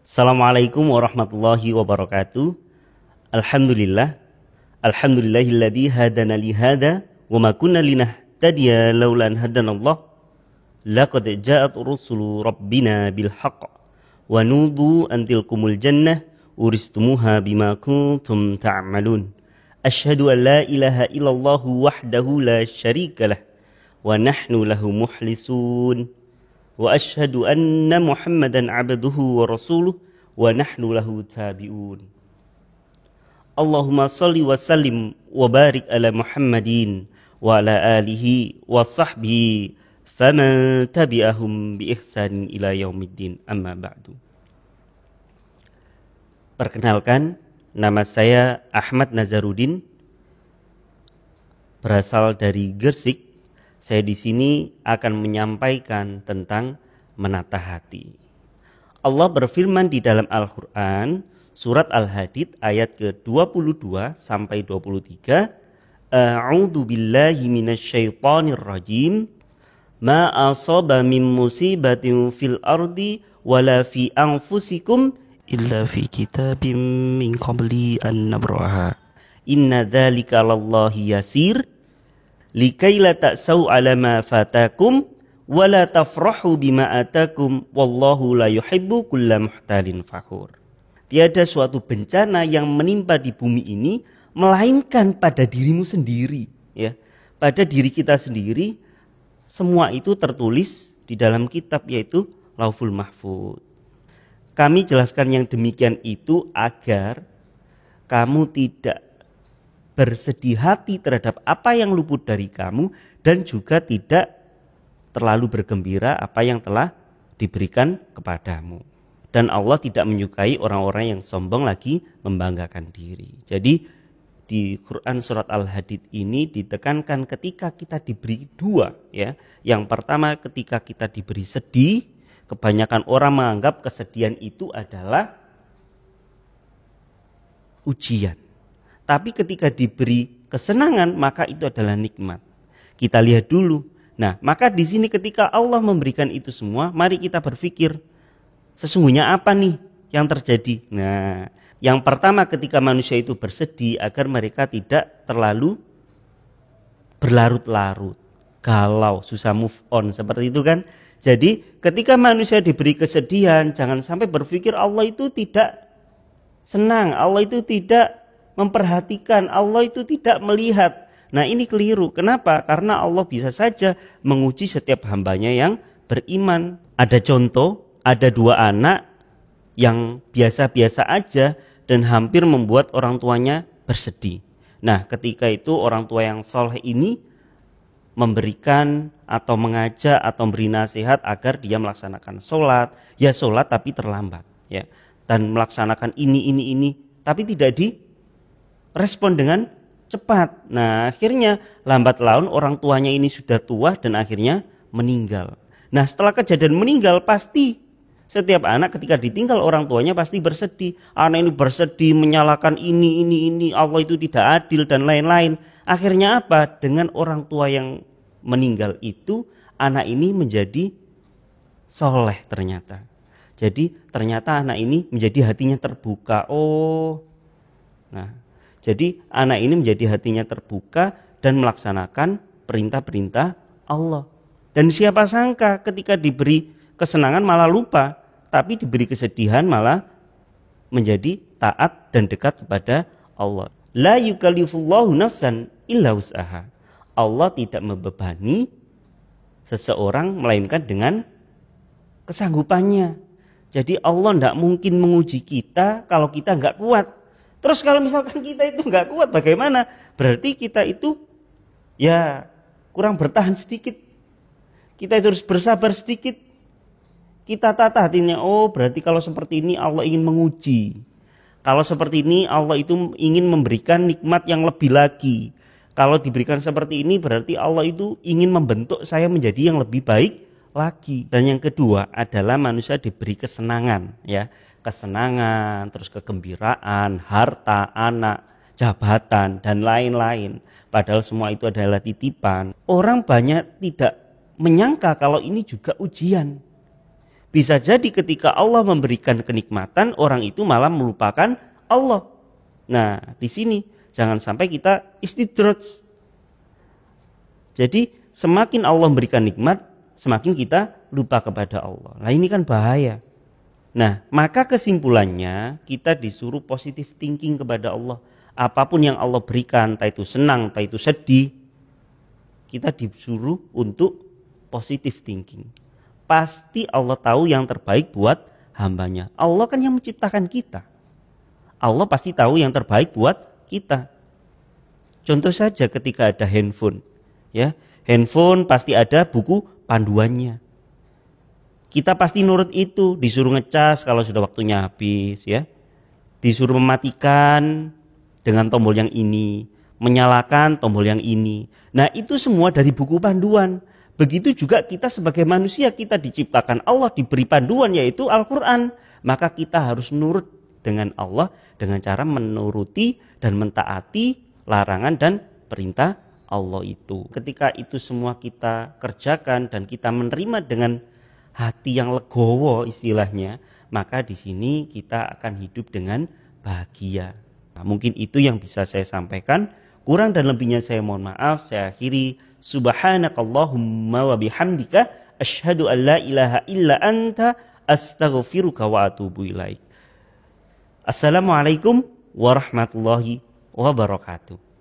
Assalamualaikum warahmatullahi wabarakatuh. Alhamdulillah. Alhamdulillahilladzi hadana li hadza wa ma kunna linahtadiya laula an hadanallah. Laqad ja'at rusulu rabbina bil haqq wa nudu an tilkumul jannah uristumuha bima kuntum ta'malun. Asyhadu an la ilaha illallah wahdahu la syarikalah wa nahnu lahu mukhlisun. Wa asyhadu anna Muhammadan abduhu wa rasuluh wa nahnu lahu tabi'un. Allahumma salli wa sallim wa barik ala Muhammadin wa ala alihi wa sahbihi faman tabi'ahum bi ihsanin ila yaumiddin, amma ba'du. Perkenalkan, nama saya Ahmad Nazarudin, berasal dari Gresik. Saya di sini akan menyampaikan tentang menata hati. Allah berfirman di dalam Al-Quran, surat Al-Hadid ayat ke-22 sampai 23. A'udzu billahi minasyaitonir rajim. Ma asaba min musibatin fil ardi wala fi anfusikum illa fi kitabim min qabli an nabraha. Inna dzalika 'alallahi yasir. Likai la ta'sau ala ma fatakum wa la tafrahu bima atakum wallahu la yuhibbu kulla muhtalin fakhur. Tiada suatu bencana yang menimpa di bumi ini melainkan pada dirimu sendiri, ya. Pada diri kita sendiri semua itu tertulis di dalam kitab, yaitu Lauhul Mahfuz. Kami jelaskan yang demikian itu agar kamu tidak bersedih hati terhadap apa yang luput dari kamu dan juga tidak terlalu bergembira apa yang telah diberikan kepadamu. Dan Allah tidak menyukai orang-orang yang sombong lagi membanggakan diri. Jadi di Quran surat Al-Hadid ini ditekankan ketika kita diberi dua, ya. Yang pertama ketika kita diberi sedih, kebanyakan orang menganggap kesedihan itu adalah ujian. Tapi ketika diberi kesenangan maka itu adalah nikmat. Kita lihat dulu. Nah, maka di sini ketika Allah memberikan itu semua, mari kita berpikir sesungguhnya apa nih yang terjadi. Nah, yang pertama ketika manusia itu bersedih agar mereka tidak terlalu berlarut-larut, galau, susah move on, seperti itu kan. Jadi ketika manusia diberi kesedihan, jangan sampai berpikir Allah itu tidak senang, Allah itu tidak memperhatikan, Allah itu tidak melihat. Nah, ini keliru. Kenapa? Karena Allah bisa saja menguji setiap hambanya yang beriman. Ada contoh, ada dua anak yang biasa-biasa aja dan hampir membuat orang tuanya bersedih. Nah, ketika itu orang tua yang soleh ini memberikan atau mengajak atau memberi nasihat agar dia melaksanakan sholat. Ya sholat tapi terlambat, ya. Dan melaksanakan ini, tapi tidak respon dengan cepat. Nah, akhirnya lambat laun orang tuanya ini sudah tua dan akhirnya meninggal. Nah, setelah kejadian meninggal pasti setiap anak ketika ditinggal orang tuanya pasti bersedih. Anak ini bersedih, menyalahkan ini, Allah itu tidak adil dan lain-lain. Akhirnya apa? Dengan orang tua yang meninggal itu, anak ini menjadi soleh ternyata. Jadi ternyata anak ini menjadi hatinya terbuka. Jadi anak ini menjadi hatinya terbuka dan melaksanakan perintah-perintah Allah. Dan siapa sangka ketika diberi kesenangan malah lupa, tapi diberi kesedihan malah menjadi taat dan dekat kepada Allah. La yukallifullahu nafsan illa wus'aha. Allah tidak membebani seseorang melainkan dengan kesanggupannya. Jadi Allah tidak mungkin menguji kita kalau kita nggak kuat. Terus kalau misalkan kita itu nggak kuat bagaimana? Berarti kita itu ya kurang bertahan sedikit. Kita itu harus bersabar sedikit. Kita tata hatinya, berarti kalau seperti ini Allah ingin menguji. Kalau seperti ini Allah itu ingin memberikan nikmat yang lebih lagi. Kalau diberikan seperti ini berarti Allah itu ingin membentuk saya menjadi yang lebih baik lagi. Dan yang kedua adalah manusia diberi kesenangan, ya. Kesenangan, terus kegembiraan, harta, anak, jabatan, dan lain-lain. Padahal semua itu adalah titipan. Orang banyak tidak menyangka kalau ini juga ujian. Bisa jadi ketika Allah memberikan kenikmatan, orang itu malah melupakan Allah. Nah, di sini jangan sampai kita istidraj. Jadi semakin Allah memberikan nikmat, semakin kita lupa kepada Allah. Nah, ini kan bahaya. Nah, maka kesimpulannya kita disuruh positive thinking kepada Allah. Apapun yang Allah berikan, entah itu senang, entah itu sedih, kita disuruh untuk positive thinking. Pasti Allah tahu yang terbaik buat hambanya. Allah kan yang menciptakan kita. Allah pasti tahu yang terbaik buat kita. Contoh saja ketika ada handphone, ya, handphone pasti ada buku panduannya. Kita pasti nurut itu, disuruh ngecas kalau sudah waktunya habis, ya, disuruh mematikan dengan tombol yang ini, menyalakan tombol yang ini. Nah, itu semua dari buku panduan. Begitu juga kita sebagai manusia, kita diciptakan Allah, diberi panduan yaitu Al-Quran. Maka kita harus nurut dengan Allah dengan cara menuruti dan mentaati larangan dan perintah Allah itu. Ketika itu semua kita kerjakan dan kita menerima dengan hati yang legowo istilahnya, maka di sini kita akan hidup dengan bahagia. Nah, mungkin itu yang bisa saya sampaikan. Kurang dan lebihnya saya mohon maaf. Saya akhiri. Subhanakallahumma wa bihamdika asyhadu an la ilaha illa anta astaghfiruka wa atubu ilaik. Assalamualaikum warahmatullahi wabarakatuh.